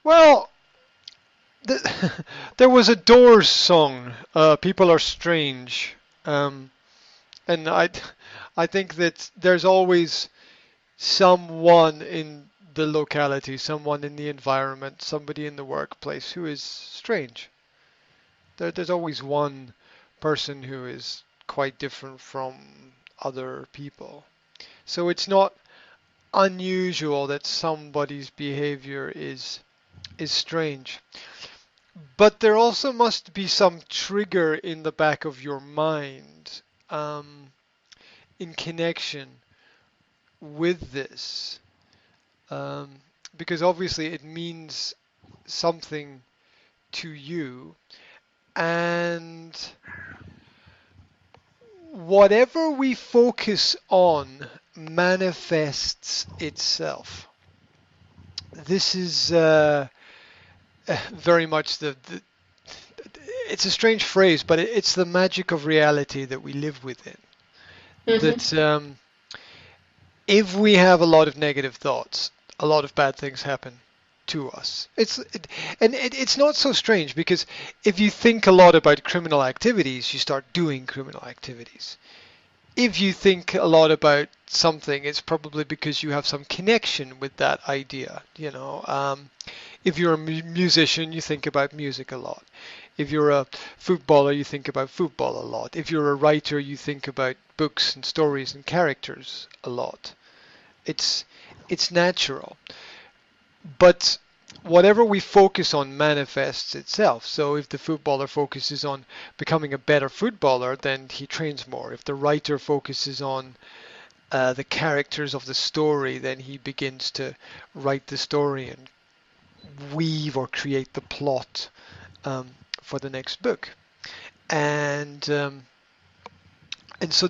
Well, there was a Doors song, "People Are Strange," um, and I think that there's always someone in the locality, someone in the environment, somebody in the workplace who is strange. There's always one person who is quite different from other people. So it's not unusual that somebody's behavior is strange. But there also must be some trigger in the back of your mind, um, in connection with this, um, because obviously it means something to you, and whatever we focus on manifests itself. This is very much it's a strange phrase, but it's the magic of reality that we live within. Mm-hmm. That if we have a lot of negative thoughts, a lot of bad things happen to us. It's not so strange because if you think a lot about criminal activities, you start doing criminal activities. If you think a lot about something, it's probably because you have some connection with that idea. If you're a musician, you think about music a lot. If you're a footballer, you think about football a lot. If you're a writer, you think about books and stories and characters a lot. It's it's natural. But whatever we focus on manifests itself. So if the footballer focuses on becoming a better footballer, then he trains more. If the writer focuses on the characters of the story, then he begins to write the story and weave or create the plot, um, for the next book. And and so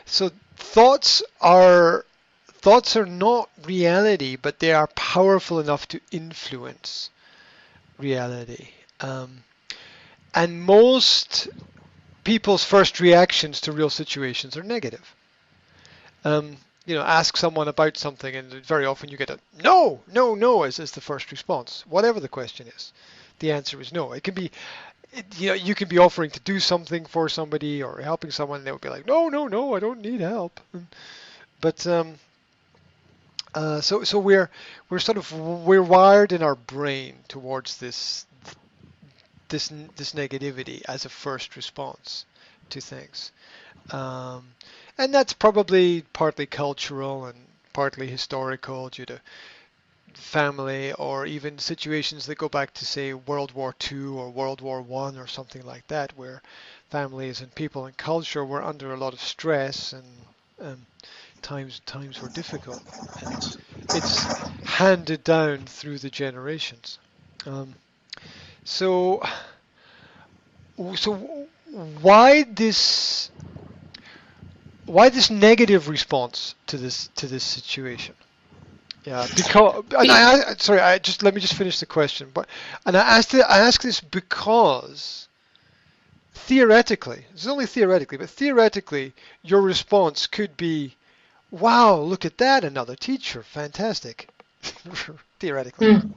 so thoughts are not reality, but they are powerful enough to influence reality. Um, and most people's first reactions to real situations are negative. Um, ask someone about something, and very often you get a no, no, no as the first response, whatever the question is. The answer is no. It can be, you can be offering to do something for somebody or helping someone, and they would be like, no, no, no, I don't need help. But so we're sort of we're wired in our brain towards this negativity as a first response to things. Um, and that's probably partly cultural and partly historical due to family or even situations that go back to, say, World War II or World War One or something like that, where families and people and culture were under a lot of stress, and um, times were difficult, and it's handed down through the generations. Um, so so why this negative response to this situation? Yeah, because and Be- sorry, I just let me just finish the question. But and I ask this because theoretically, it's only theoretically, but theoretically, your response could be, "Wow, look at that, another teacher, fantastic." Theoretically, mm,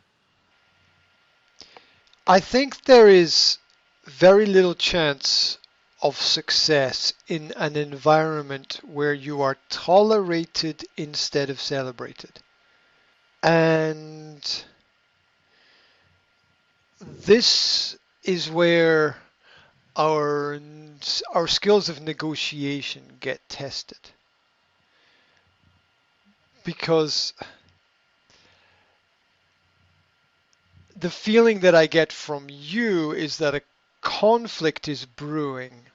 I think there is very little chance of success in an environment where you are tolerated instead of celebrated. And this is where our our skills of negotiation get tested, because the feeling that I get from you is that a conflict is brewing,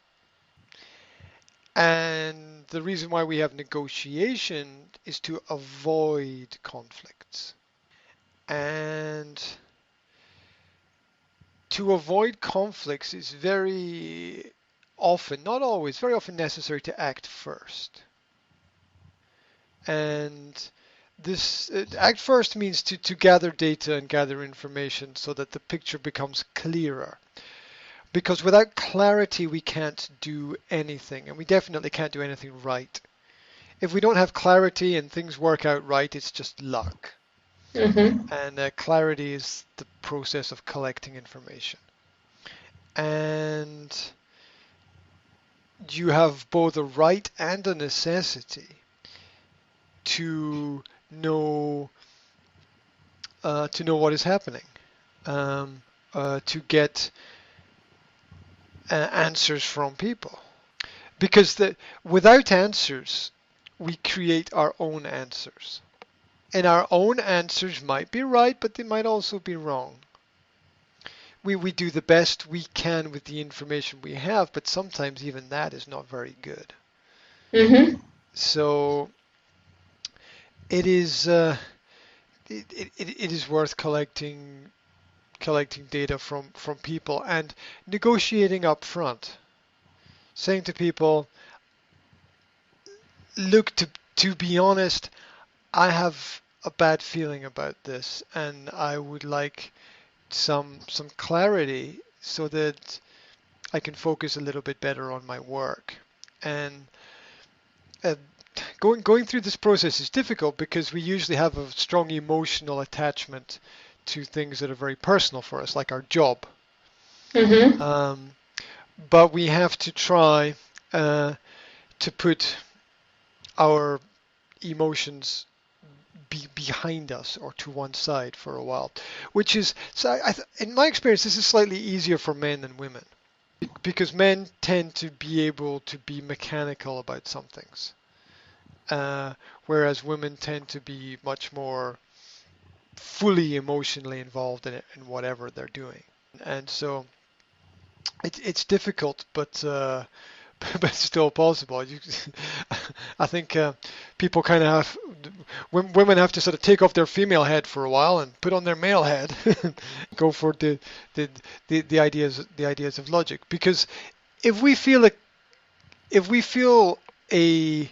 and the reason why we have negotiation is to avoid conflicts. And to avoid conflicts is very often, not always, very often necessary to act first. And this act first means to gather data and gather information so that the picture becomes clearer. Because without clarity, we can't do anything, and we definitely can't do anything right. If we don't have clarity and things work out right, it's just luck. mm-hmm. And clarity is process of collecting information. And you have both a right and a necessity to know what is happening, to get answers from people. Because without answers, we create our own answers. And our own answers might be right, but they might also be wrong. We do the best we can with the information we have, but sometimes even that is not very good. Mm-hmm. So it is it is worth collecting data from people and negotiating up front, saying to people, look, to be honest, I have a bad feeling about this, and I would like some clarity so that I can focus a little bit better on my work. And uh, going through this process is difficult because we usually have a strong emotional attachment to things that are very personal for us, like our job. Mm-hmm. But we have to try to put our emotions behind us or to one side for a while, which is, so in my experience, this is slightly easier for men than women because men tend to be able to be mechanical about some things, whereas women tend to be much more fully emotionally involved in whatever they're doing. And so it's difficult, but but still possible. I think people kind of have, women have to sort of take off their female head for a while and put on their male head, go for the ideas of logic. Because if we feel a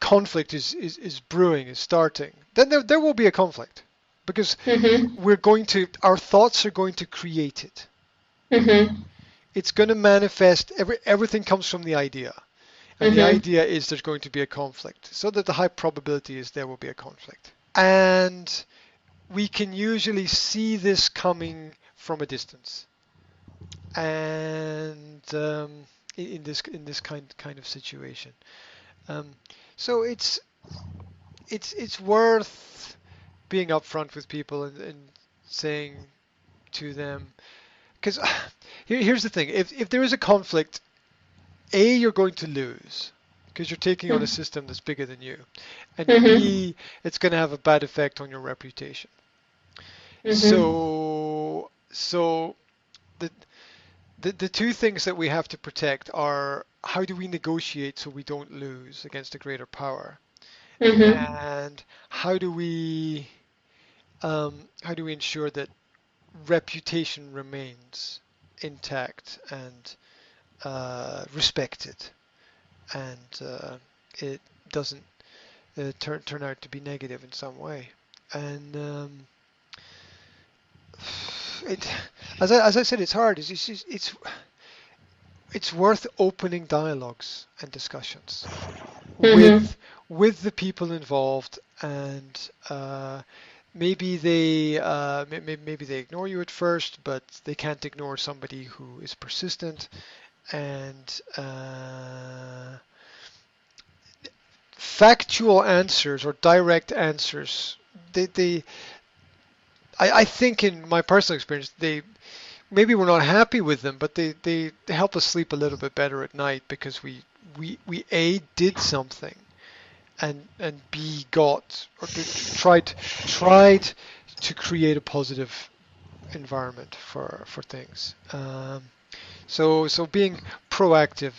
conflict is brewing, is starting, then there will be a conflict because Mm-hmm. our thoughts are going to create it. Mm-hmm. It's going to manifest. Everything comes from the idea. And the Mm-hmm. idea is there's going to be a conflict. So that the high probability is there will be a conflict. And we can usually see this coming from a distance. And in this kind of situation. Um, so it's worth being upfront with people and saying to them, because here's the thing: if there is a conflict, A, you're going to lose because you're taking on a system that's bigger than you, and Mm-hmm. B, it's going to have a bad effect on your reputation. Mm-hmm. So the the two things that we have to protect are how do we negotiate so we don't lose against a greater power, Mm-hmm. and how do we ensure that reputation remains intact and respected, and it doesn't turn out to be negative in some way. And it, as I said, it's hard. It's worth opening dialogues and discussions Mm-hmm. with the people involved, and maybe they ignore you at first, but they can't ignore somebody who is persistent, and factual answers or direct answers. They I think in my personal experience, they maybe we're not happy with them, but they help us sleep a little bit better at night because we A, did something, and B, got or tried to create a positive environment for things. So being proactive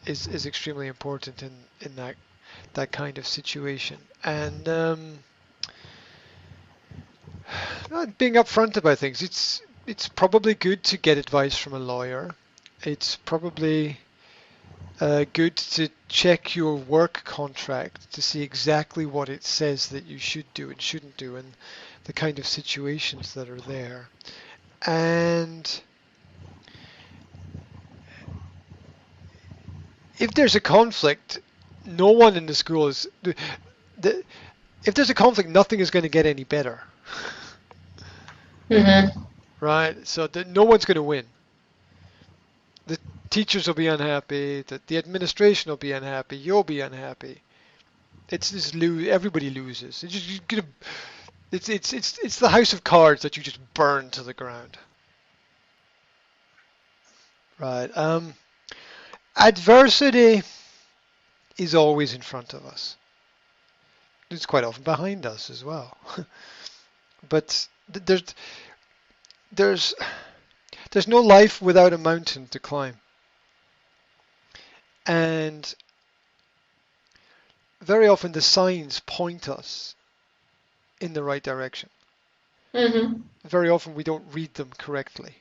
is extremely important in that kind of situation. And being upfront about things. It's probably good to get advice from a lawyer. It's probably good to check your work contract to see exactly what it says that you should do and shouldn't do, and the kind of situations that are there. And if there's a conflict, no one in the school is. If there's a conflict, nothing is going to get any better. Mm-hmm. right? So no one's going to win. The teachers will be unhappy. The administration will be unhappy. You'll be unhappy. It's just everybody loses. It's just, it's the house of cards that you just burn to the ground. Right. Adversity is always in front of us. It's quite often behind us as well. But there's there's no life without a mountain to climb. And very often the signs point us in the right direction. Mhm. Very often we don't read them correctly.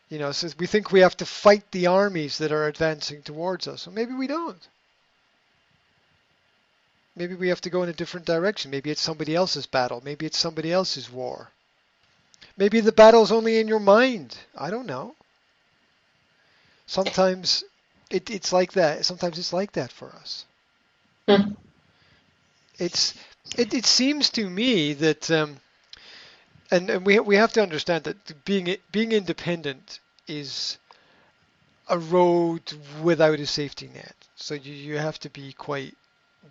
So we think we have to fight the armies that are advancing towards us. Well, maybe we don't. Maybe we have to go in a different direction. Maybe it's somebody else's battle. Maybe it's somebody else's war. Maybe the battle's only in your mind. I don't know. Sometimes it's like that. Sometimes it's like that for us. Mhm. It seems to me that and we have to understand that being independent is a road without a safety net. So you have to be quite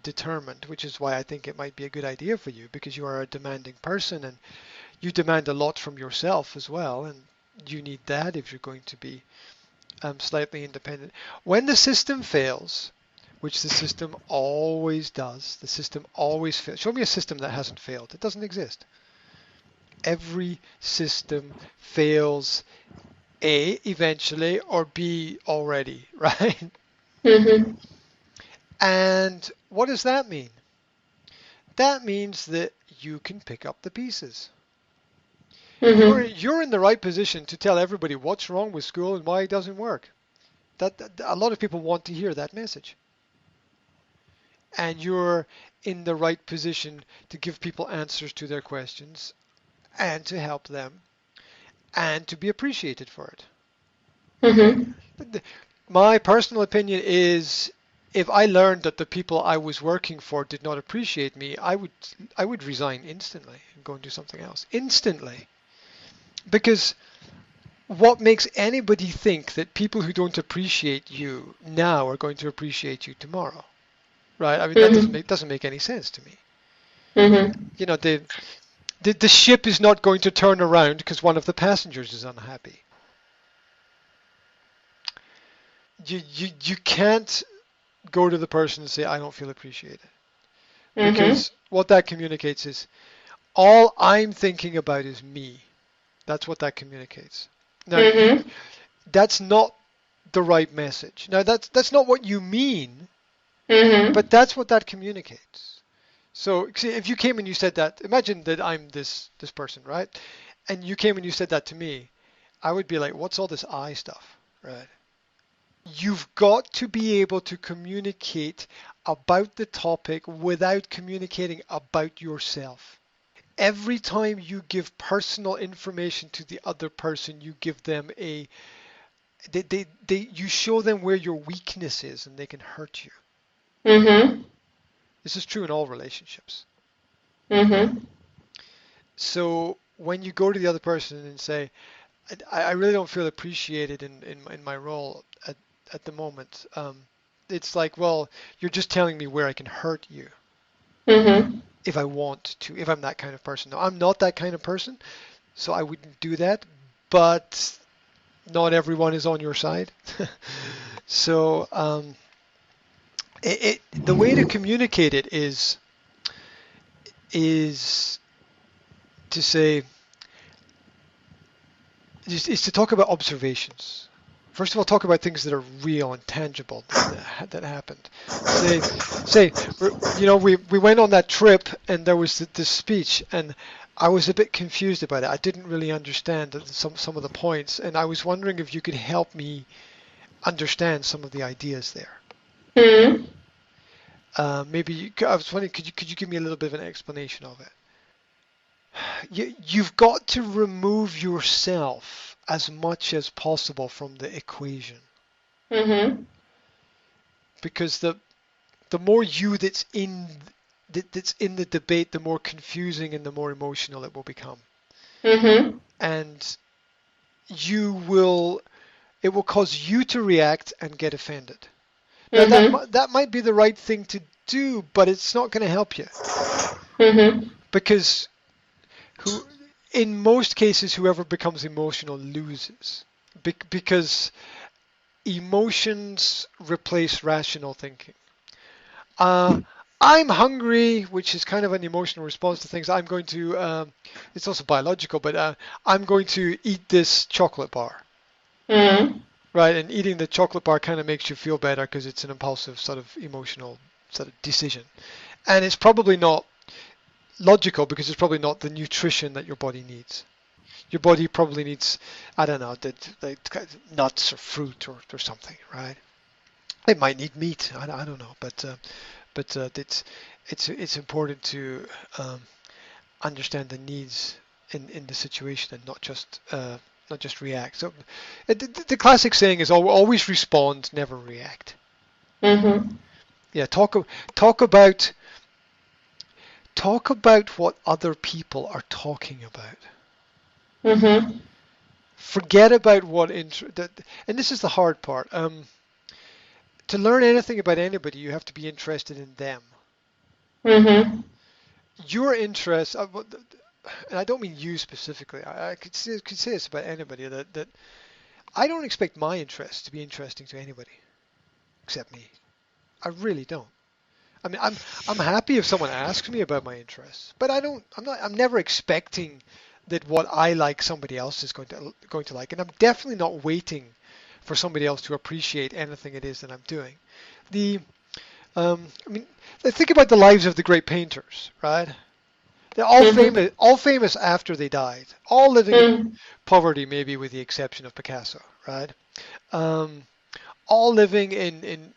determined, which is why I think it might be a good idea for you, because you are a demanding person and you demand a lot from yourself as well, and you need that if you're going to be slightly independent. When the system fails, which the system always does, the system always fails. Show me a system that hasn't failed. It doesn't exist. Every system fails, A, eventually, or B, already, right? Mhm. And what does that mean? That means that you can pick up the pieces. Mhm. You're in the right position to tell everybody what's wrong with school and why it doesn't work. That a lot of people want to hear that message. And you're in the right position to give people answers to their questions and to help them and to be appreciated for it. Mhm. My personal opinion is if I learned that the people I was working for did not appreciate me, I would resign instantly and go and do something else. Instantly. Because what makes anybody think that people who don't appreciate you now are going to appreciate you tomorrow? Right? I mean that Mhm. doesn't make any sense to me. Mhm. The ship is not going to turn around because one of the passengers is unhappy. You can't go to the person and say I don't feel appreciated, Mhm. because what that communicates is all I'm thinking about is me. That's what that communicates. Now, Mhm. that's not the right message. Now, that's not what you mean, Mhm. but that's what that communicates. So, see, if you came and you said that, imagine that I'm this person, right? And you came and you said that to me, I would be like, what's all this I stuff, right? You've got to be able to communicate about the topic without communicating about yourself. Every time you give personal information to the other person, you give them you show them where your weakness is and they can hurt you. Mhm. This is true in all relationships. Mhm. So when you go to the other person and say, I really don't feel appreciated in my role at the moment, it's like, well, you're just telling me where I can hurt you Mhm. if I want to, if I'm that kind of person. No, I'm not that kind of person, so I wouldn't do that. But not everyone is on your side. So the way to communicate it is to say is to talk about observations. First of all, talk about things that are real and tangible that happened. Say, we went on that trip and there was this speech and I was a bit confused about it. I didn't really understand some of the points, and I was wondering if you could help me understand some of the ideas there. Mhm. I was wondering, could you give me a little bit of an explanation of it? You've got to remove yourself as much as possible from the equation, Mhm. because the more you that's in the debate, the more confusing and the more emotional it will become. Mhm. and you will it will cause you to react and get offended. Now Mhm. that might be the right thing to do, but it's not going to help you Mhm. because who in most cases whoever becomes emotional loses because emotions replace rational thinking. Uh, I'm hungry, which is kind of an emotional response to things. I'm going to, it's also biological, but I'm going to eat this chocolate bar, Mhm. right? And eating the chocolate bar kind of makes you feel better because it's an impulsive sort of emotional sort of decision. And it's probably not logical because it's probably not the nutrition that your body needs. Your body probably needs, I don't know, nuts or fruit or something, right? It might need meat. I don't know, but it's important to um, understand the needs in the situation and not just react. So the classic saying is always respond, never react. Mhm. Yeah, talk about talk about what other people are talking about. Mhm. Forget about and this is the hard part. To learn anything about anybody, you have to be interested in them. Mhm. Your interest, and I don't mean you specifically. I could say this about anybody that I don't expect my interests to be interesting to anybody except me. I really don't. I mean, I'm happy if someone asks me about my interests, but I don't. I'm never expecting that what I like somebody else is going to like, and I'm definitely not waiting for somebody else to appreciate anything it is that I'm doing. The I mean, think about the lives of the great painters, right? They're Mhm. all famous after they died, all living in Mhm. poverty, maybe with the exception of Picasso, right? Um, all living in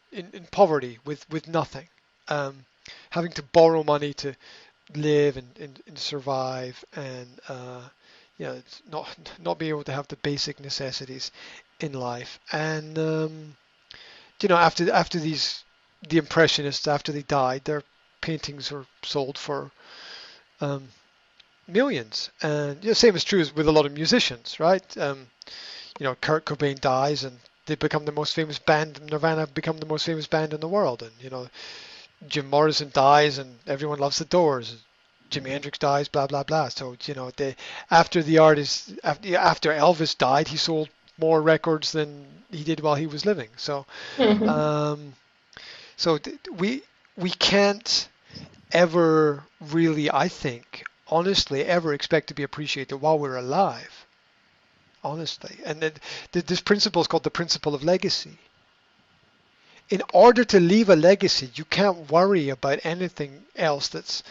poverty with nothing, um, having to borrow money to live and survive, and it's not being able to have the basic necessities in life. And after the Impressionists, after they died, their paintings were sold for um, millions. And same is true as with a lot of musicians, right? Kurt Cobain dies and they become the most famous band. Nirvana become the most famous band in the world, and Jim Morrison dies and everyone loves the Doors. Jimi Hendrix dies, blah blah blah. So after the artist after Elvis died, he sold more records than he did while he was living. So Mhm. um, we can't ever really, I think, honestly, ever expect to be appreciated while we're alive. Honestly, and this principle is called the principle of legacy. In order to leave a legacy, you can't worry about anything else that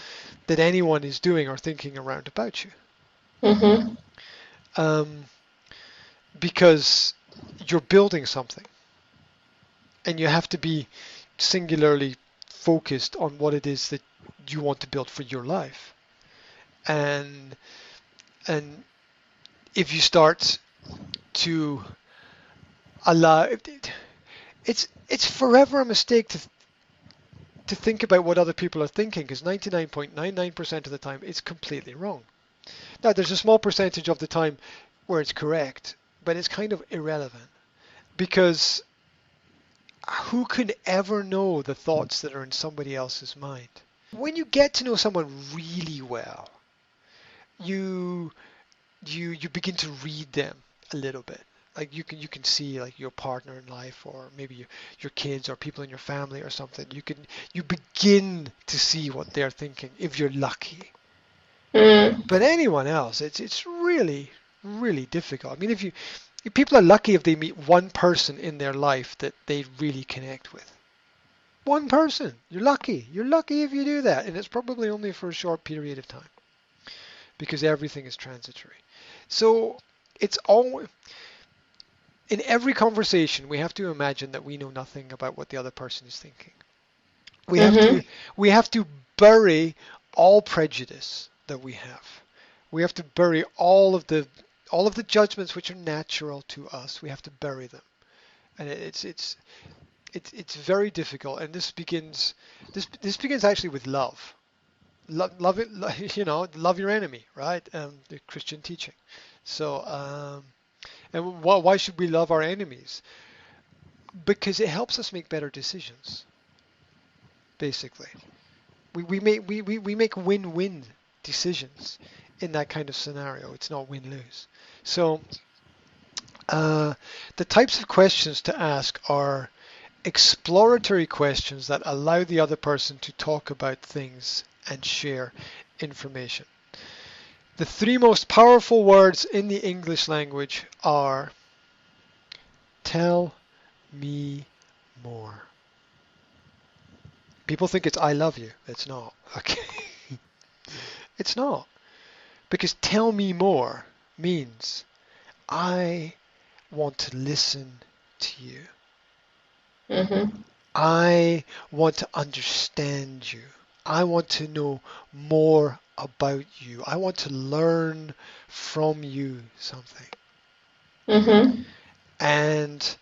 anyone is doing or thinking around about you, Mhm. um, because you're building something, and you have to be singularly focused on what it is that you want to build for your life. And and if you start to allow, it's forever a mistake to think about what other people are thinking, because 99.99% of the time it's completely wrong. Now, there's a small percentage of the time where it's correct, but it's kind of irrelevant because who can ever know the thoughts that are in somebody else's mind? When you get to know someone really well, you you begin to read them a little bit. Like you can see like your partner in life, or maybe your kids or people in your family or something. You begin to see what they're thinking if you're lucky. Mhm. But anyone else, it's really really difficult. I mean, if people are lucky if they meet one person in their life that they really connect with. One person. You're lucky. You're lucky if you do that, and it's probably only for a short period of time because everything is transitory. So it's all in every conversation we have to imagine that we know nothing about what the other person is thinking. We have to Mhm. we have to bury all prejudice that we have. We have to bury all of the judgments which are natural to us. We have to bury them, and it's very difficult. And this begins actually with love. love it, love your enemy, right? The Christian teaching. So, and why should we love our enemies? Because it helps us make better decisions, basically. We make win-win decisions in that kind of scenario. It's not win-lose. So the types of questions to ask are exploratory questions that allow the other person to talk about things and share information. The three most powerful words in the English language are tell me more. People think it's I love you. It's not. Okay. It's not. Because tell me more means I want to listen to you. Mm-hmm. I want to understand you. I want to know more about you. I want to learn from you something. Mm-hmm. And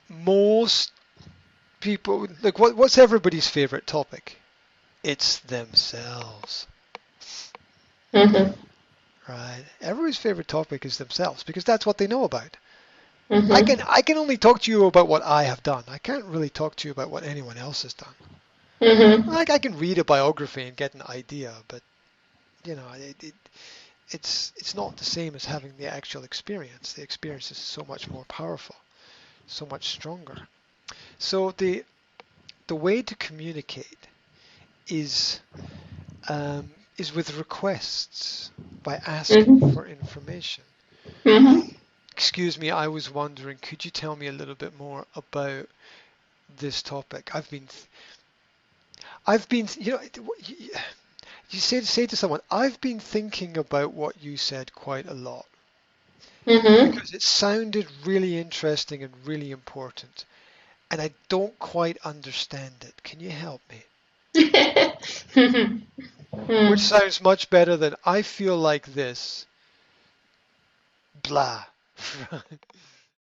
most people, like, what's everybody's favorite topic? It's themselves, Mm-hmm. right? Everybody's favorite topic is themselves because that's what they know about. I Mm-hmm. can I can only talk to you about what I have done. I can't really talk to you about what anyone else has done. Mm-hmm. Like I can read a biography and get an idea, but it's not the same as having the actual experience. The experience is so much more powerful, so much stronger. So the way to communicate is is with requests by asking Mm-hmm. for information. Mm-hmm. Excuse me, I was wondering, could you tell me a little bit more about this topic? I've been, you say to someone, I've been thinking about what you said quite a lot Mm-hmm. because it sounded really interesting and really important, and I don't quite understand it. Can you help me? Mm-hmm. Which Mm. sounds much better than I feel like this, blah.